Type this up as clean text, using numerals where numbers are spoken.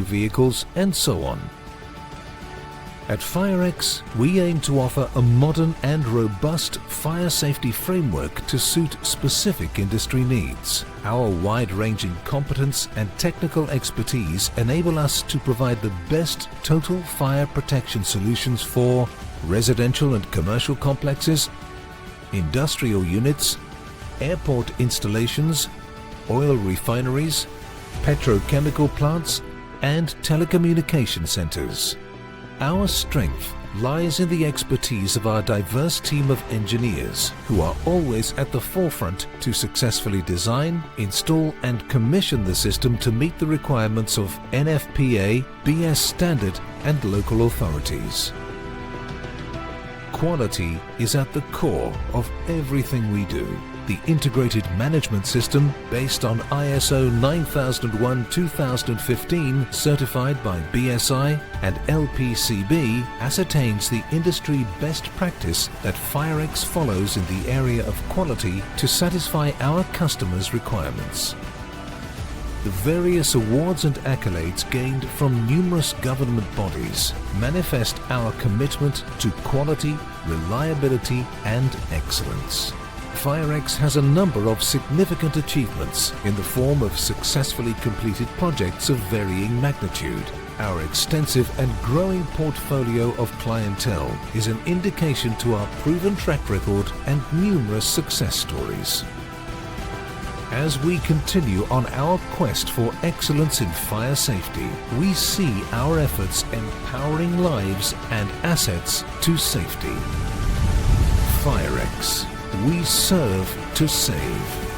rescue vehicles, and so on. At FIREX, we aim to offer a modern and robust fire safety framework to suit specific industry needs. Our wide-ranging competence and technical expertise enable us to provide the best total fire protection solutions for residential and commercial complexes, industrial units, airport installations, oil refineries, petrochemical plants, and telecommunication centers. Our strength lies in the expertise of our diverse team of engineers who are always at the forefront to successfully design, install and commission the system to meet the requirements of NFPA, BS standard and local authorities. Quality is at the core of everything we do. The integrated management system, based on ISO 9001-2015, certified by BSI and LPCB, ascertains the industry best practice that FIREX follows in the area of quality to satisfy our customers' requirements. The various awards and accolades gained from numerous government bodies manifest our commitment to quality, reliability and excellence. FIREX has a number of significant achievements in the form of successfully completed projects of varying magnitude. Our extensive and growing portfolio of clientele is an indication to our proven track record and numerous success stories. As we continue on our quest for excellence in fire safety, we see our efforts empowering lives and assets to safety. FIREX. We serve to save.